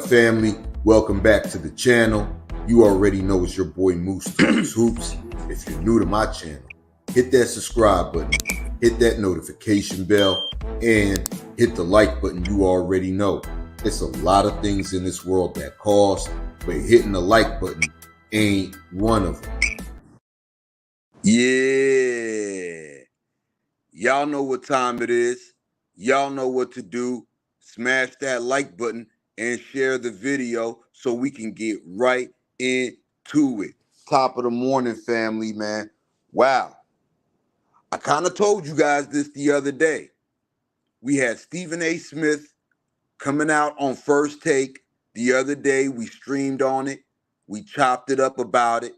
up, family? Welcome back to the channel. You already know it's your boy Moose Talks Hoops. If you're new to my channel, hit that subscribe button, hit that notification bell, and hit the like button. You already know it's a lot of things in this world that cost, but hitting the like button ain't one of them. Yeah. Y'all know what time it is. Y'all know what to do. Smash that like button and share the video so we can get right into it. Top of the morning, family, man. Wow. I kind of told you guys this the other day. We had Stephen A. Smith coming out on First Take the other day. We streamed on it. We chopped it up about it.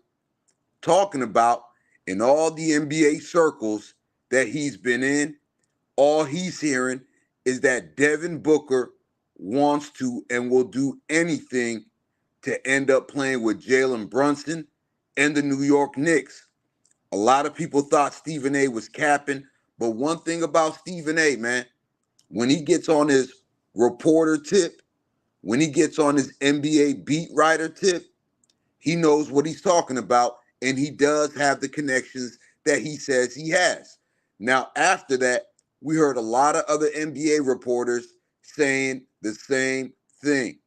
Talking about in all the NBA circles that he's been in, all he's hearing is that Devin Booker wants to and will do anything to end up playing with Jalen Brunson and the New York Knicks. A lot of people thought Stephen A was capping, but one thing about Stephen A, man, when he gets on his reporter tip, when he gets on his NBA beat writer tip, he knows what he's talking about, and he does have the connections that he says he has. Now, after that, we heard a lot of other NBA reporters saying the same thing.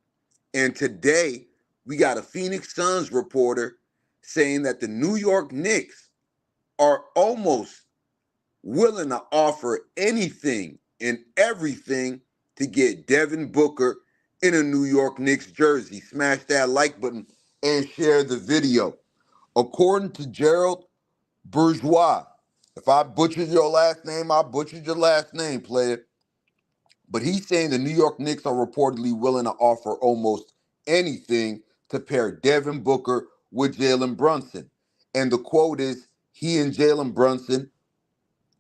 And today, we got a Phoenix Suns reporter saying that the New York Knicks are almost willing to offer anything and everything to get Devin Booker in a New York Knicks jersey. Smash that like button and share the video. According to Gerald Bourgeois, if I butchered your last name, I butchered your last name, player. But he's saying the New York Knicks are reportedly willing to offer almost anything to pair Devin Booker with Jalen Brunson. And the quote is, he and Jalen Brunson,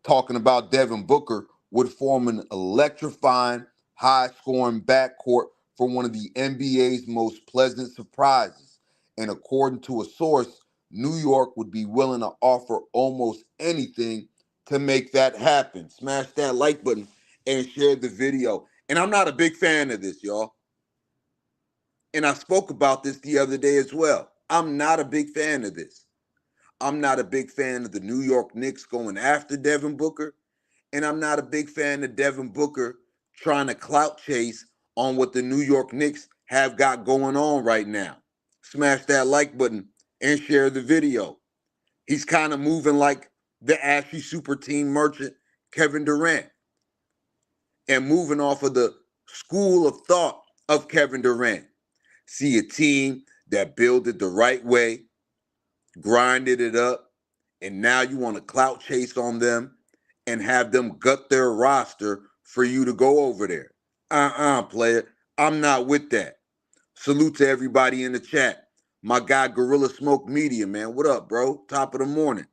talking about Devin Booker, would form an electrifying, high-scoring backcourt for one of the NBA's most pleasant surprises. And according to a source, New York would be willing to offer almost anything to make that happen. Smash that like button and share the video. And I'm not a big fan of this, y'all. And I spoke about this the other day as well. I'm not a big fan of this. I'm not a big fan of the New York Knicks going after Devin Booker. And I'm not a big fan of Devin Booker trying to clout chase on what the New York Knicks have got going on right now. Smash that like button and share the video. He's kind of moving like the Ashley super team merchant, Kevin Durant, and moving off of the school of thought of Kevin Durant. See a team that builded the right way, grinded it up, and now you want to clout chase on them and have them gut their roster for you to go over there. Player. I'm not with that. Salute to everybody in the chat. My guy, Gorilla Smoke Media, man. What up, bro? Top of the morning.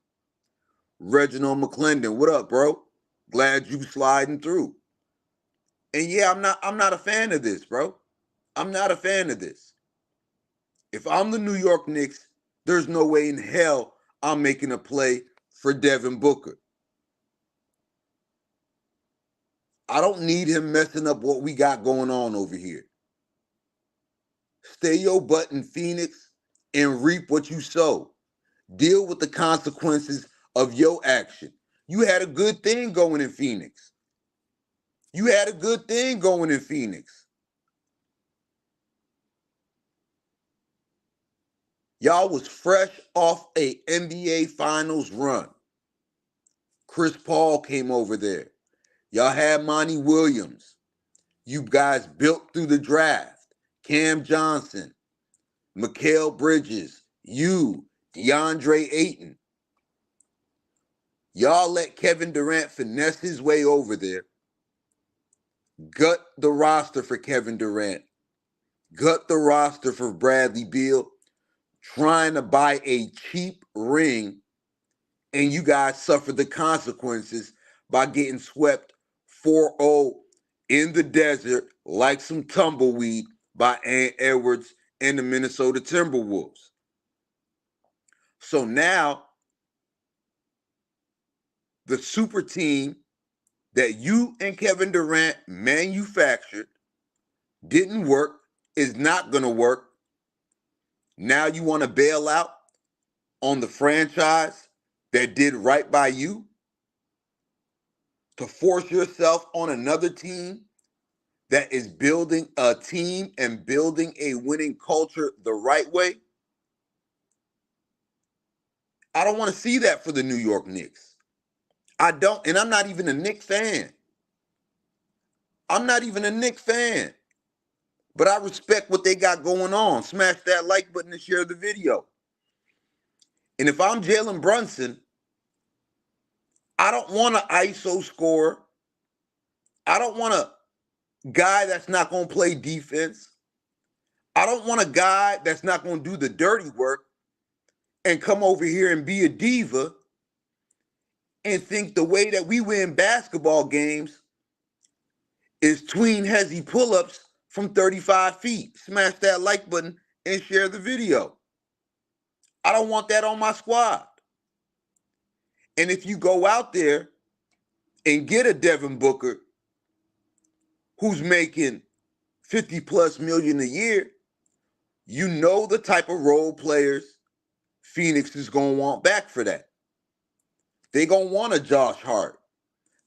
Reginald McClendon, what up, bro? Glad you sliding through. And yeah, I'm not a fan of this, bro. I'm not a fan of this. If I'm the New York Knicks, there's no way in hell I'm making a play for Devin Booker. I don't need him messing up what we got going on over here. Stay your butt in Phoenix and reap what you sow. Deal with the consequences of your action. You had a good thing going in Phoenix. You had a good thing going in Phoenix. Y'all was fresh off a NBA Finals run. Chris Paul came over there. Y'all had Monty Williams. You guys built through the draft. Cam Johnson, Mikal Bridges, you, DeAndre Ayton. Y'all let Kevin Durant finesse his way over there. Gut the roster for Kevin Durant. Gut the roster for Bradley Beal. Trying to buy a cheap ring, and you guys suffer the consequences by getting swept 4-0 in the desert like some tumbleweed by Ant Edwards and the Minnesota Timberwolves. So now, the super team that you and Kevin Durant manufactured didn't work. is not going to work. Now you want to bail out on the franchise that did right by you to force yourself on another team that is building a team and building a winning culture the right way. I don't want to see that for the New York Knicks. I don't, and I'm not even a Knicks fan. I'm not even a Knicks fan. But I respect what they got going on. Smash that like button and share the video. And if I'm Jalen Brunson, I don't want an ISO scorer. I don't want a guy that's not going to play defense. I don't want a guy that's not going to do the dirty work and come over here and be a diva and think the way that we win basketball games is tween hezzy pull-ups from 35 feet. Smash that like button and share the video. I don't want that on my squad. And if you go out there and get a Devin Booker who's making 50 plus million a year, you know the type of role players Phoenix is going to want back for that. They going to want a Josh Hart.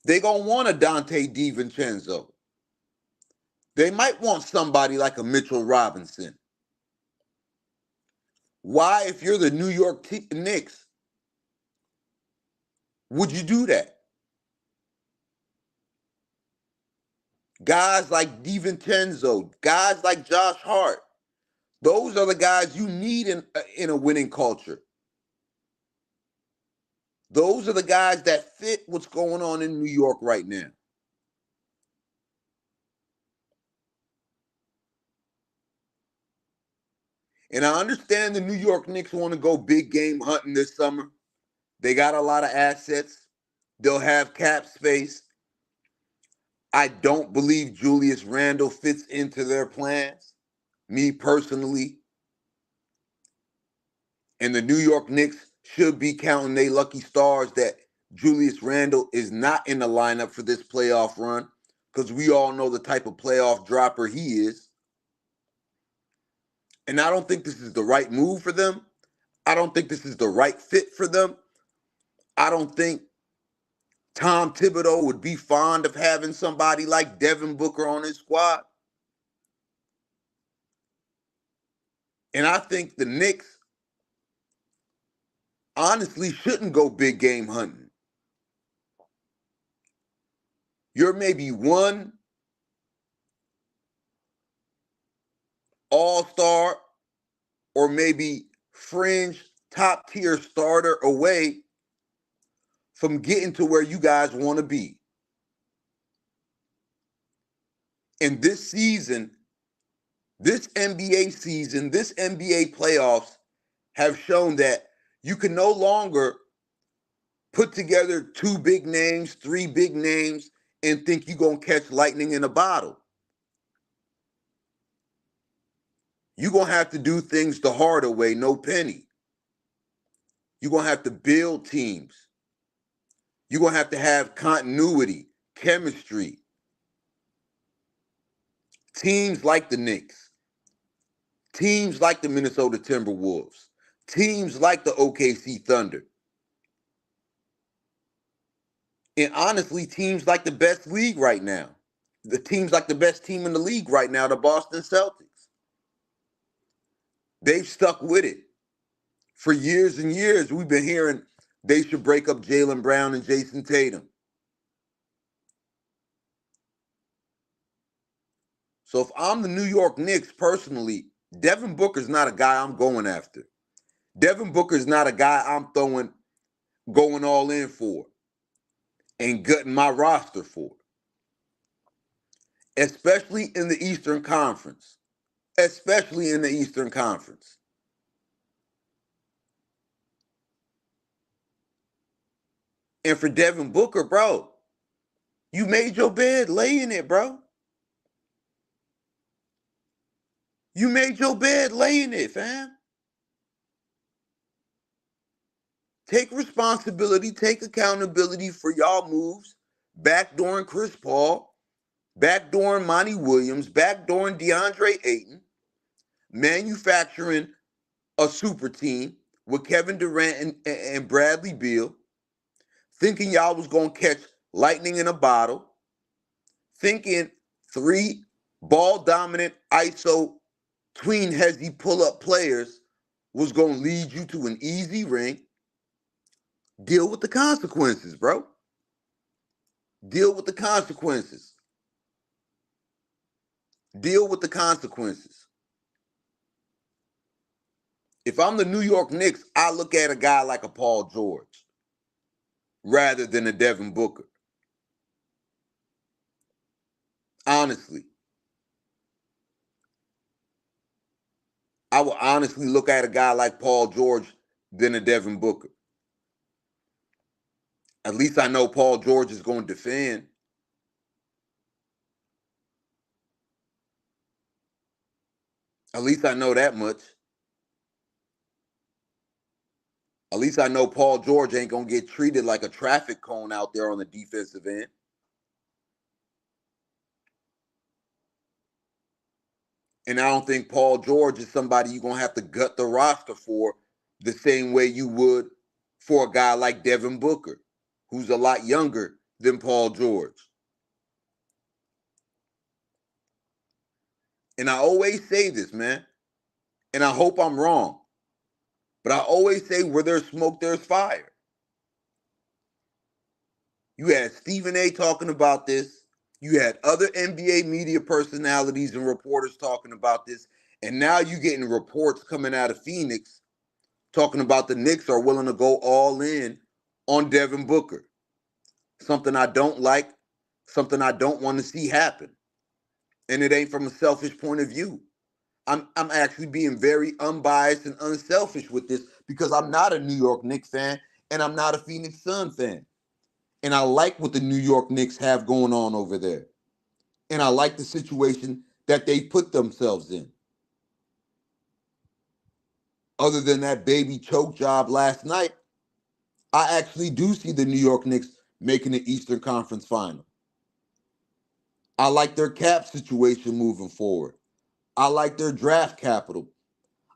They going to want a Dante DiVincenzo. They might want somebody like a Mitchell Robinson. Why, if you're the New York Knicks, would you do that? Guys like DiVincenzo, guys like Josh Hart, those are the guys you need in a winning culture. Those are the guys that fit what's going on in New York right now. And I understand the New York Knicks want to go big game hunting this summer. They got a lot of assets. They'll have cap space. I don't believe Julius Randle fits into their plans, me personally. And the New York Knicks should be counting their lucky stars that Julius Randle is not in the lineup for this playoff run, because we all know the type of playoff dropper he is. And I don't think this is the right move for them. I don't think this is the right fit for them. I don't think Tom Thibodeau would be fond of having somebody like Devin Booker on his squad. And I think the Knicks honestly shouldn't go big game hunting. You're maybe one all-star or maybe fringe top-tier starter away from getting to where you guys want to be. And this season, this NBA season, this NBA playoffs have shown that you can no longer put together 2 big names, 3 big names, and think you're going to catch lightning in a bottle. You're going to have to do things the harder way, no penny. You're going to have to build teams. You're going to have continuity, chemistry. Teams like the Knicks, teams like the Minnesota Timberwolves, teams like the OKC Thunder, and honestly, teams like the best league right now, the teams like the best team in the league right now, the Boston Celtics. They've stuck with it. For years and years, we've been hearing they should break up Jaylen Brown and Jason Tatum. So if I'm the New York Knicks personally, Devin Booker's not a guy I'm going after. Devin Booker's not a guy I'm going all in for and gutting my roster for. Especially in the Eastern Conference. Especially in the Eastern Conference. And for Devin Booker, bro, you made your bed, lay in it, bro. You made your bed, lay in it, fam. Take responsibility, take accountability for y'all moves, backdooring Chris Paul, backdooring Monty Williams, backdooring DeAndre Ayton. manufacturing a super team with Kevin Durant and Bradley Beal, thinking y'all was going to catch lightning in a bottle, thinking three ball dominant ISO tween heavy pull up players was going to lead you to an easy ring. Deal with the consequences, bro. Deal with the consequences. Deal with the consequences. If I'm the New York Knicks, I look at a guy like a Paul George rather than a Devin Booker. Honestly. I will honestly look at a guy like Paul George than a Devin Booker. At least I know Paul George is going to defend. At least I know that much. At least I know Paul George ain't going to get treated like a traffic cone out there on the defensive end. And I don't think Paul George is somebody you're going to have to gut the roster for the same way you would for a guy like Devin Booker, who's a lot younger than Paul George. And I always say this, man, and I hope I'm wrong, but I always say where there's smoke, there's fire. You had Stephen A. talking about this. You had other NBA media personalities and reporters talking about this. And now you're getting reports coming out of Phoenix talking about the Knicks are willing to go all in on Devin Booker. Something I don't like, something I don't want to see happen. And it ain't from a selfish point of view. I'm actually being very unbiased and unselfish with this because I'm not a New York Knicks fan and I'm not a Phoenix Sun fan. And I like what the New York Knicks have going on over there. And I like the situation that they put themselves in. Other than that baby choke job last night, I actually do see the New York Knicks making the Eastern Conference Final. I like their cap situation moving forward. I like their draft capital.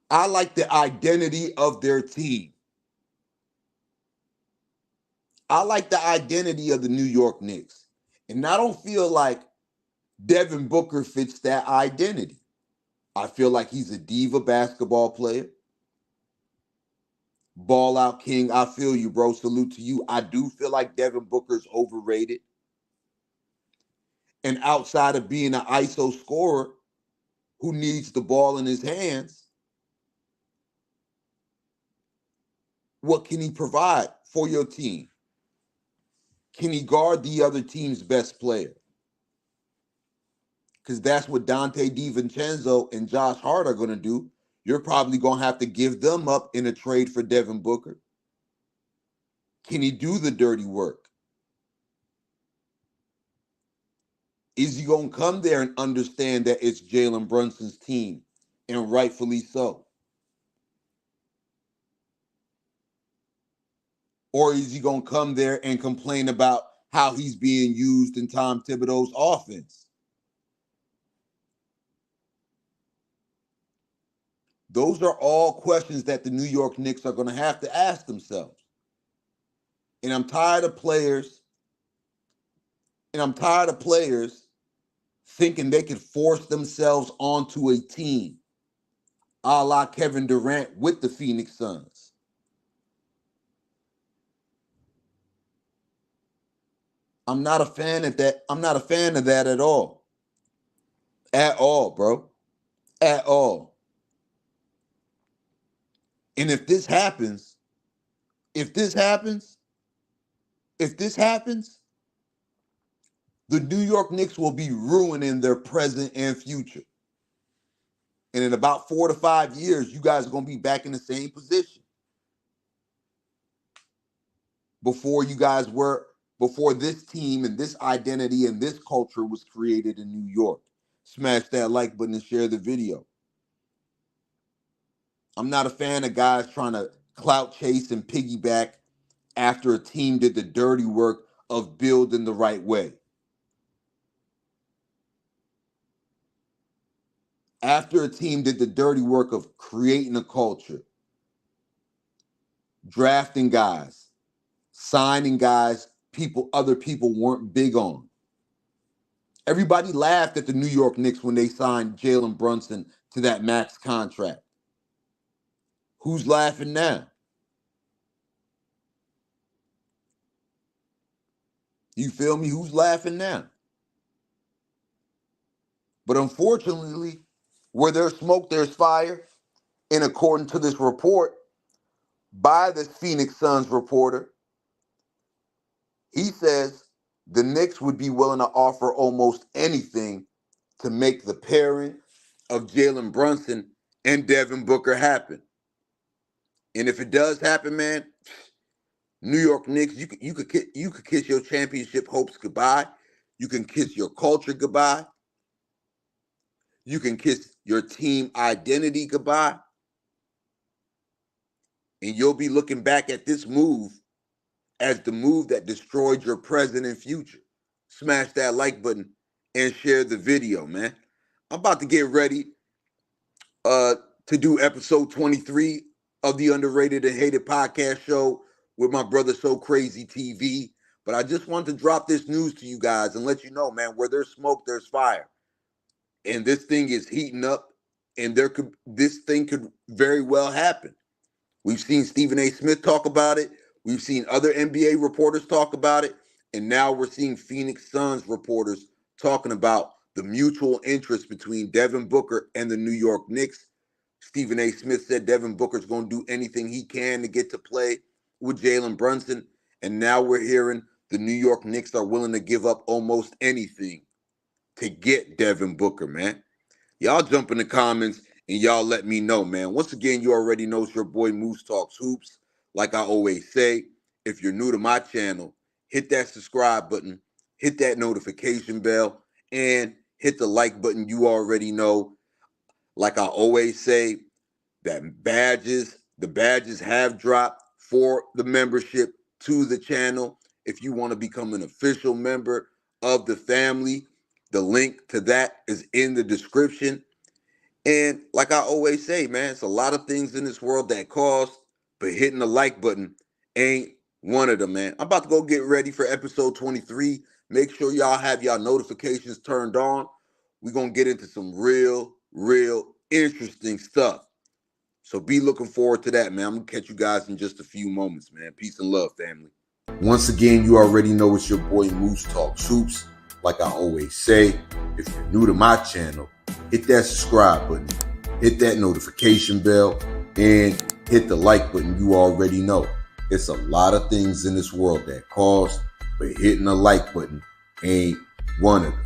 I like the identity of their team. I like the identity of the New York Knicks. And I don't feel like Devin Booker fits that identity. I feel like he's a diva basketball player. Ball out king. I feel you, bro. Salute to you. I do feel like Devin Booker's overrated. And outside of being an ISO scorer who needs the ball in his hands, what can he provide for your team? Can he guard the other team's best player? Because that's what Dante DiVincenzo and Josh Hart are going to do. You're probably going to have to give them up in a trade for Devin Booker. Can he do the dirty work? Is he going to come there and understand that it's Jalen Brunson's team, and rightfully so? Or is he going to come there and complain about how he's being used in Tom Thibodeau's offense? Those are all questions that the New York Knicks are going to have to ask themselves. And I'm tired of players thinking they can force themselves onto a team, a la Kevin Durant with the Phoenix Suns. I'm not a fan of that. I'm not a fan of that at all. At all, bro. At all. And if this happens, if this happens, the New York Knicks will be ruining their present and future. And in about 4 to 5 years, you guys are going to be back in the same position. Before this team and this identity and this culture was created in New York. Smash that like button and share the video. I'm not a fan of guys trying to clout chase and piggyback after a team did the dirty work of building the right way. After a team did the dirty work of creating a culture, drafting guys, signing guys other people weren't big on. Everybody laughed at the New York Knicks when they signed Jalen Brunson to that max contract. Who's laughing now? You feel me? Who's laughing now? But unfortunately, where there's smoke, there's fire. And according to this report by the Phoenix Suns reporter, he says the Knicks would be willing to offer almost anything to make the pairing of Jalen Brunson and Devin Booker happen. And if it does happen, man, New York Knicks, you could kiss your championship hopes goodbye. You can kiss your culture goodbye. You can kiss your team identity goodbye. And you'll be looking back at this move as the move that destroyed your present and future. Smash that like button and share the video, man. I'm about to get ready to do episode 23 of the Underrated and Hated podcast show with my brother So Crazy TV. But I just wanted to drop this news to you guys and let you know, man, where there's smoke, there's fire. And this thing is heating up, and this thing could very well happen. We've seen Stephen A. Smith talk about it. We've seen other NBA reporters talk about it. And now we're seeing Phoenix Suns reporters talking about the mutual interest between Devin Booker and the New York Knicks. Stephen A. Smith said Devin Booker's going to do anything he can to get to play with Jalen Brunson. And now we're hearing the New York Knicks are willing to give up almost anything to get Devin Booker, man. Y'all jump in the comments and y'all let me know, man. Once again, you already know it's your boy Moose Talks Hoops. Like I always say, if you're new to my channel, hit that subscribe button, hit that notification bell, and hit the like button. You already know. Like I always say, that the badges have dropped for the membership to the channel. If you want to become an official member of the family, the link to that is in the description. And like I always say, man, it's a lot of things in this world that cost, but hitting the like button ain't one of them, man. I'm about to go get ready for episode 23. Make sure y'all have y'all notifications turned on. We're going to get into some real interesting stuff. So be looking forward to that, man. I'm going to catch you guys in just a few moments, man. Peace and love, family. Once again, you already know it's your boy Moose Talks Hoops. Like I always say, if you're new to my channel, hit that subscribe button, hit that notification bell, and hit the like button. You already know. It's a lot of things in this world that cost, but hitting the like button ain't one of them.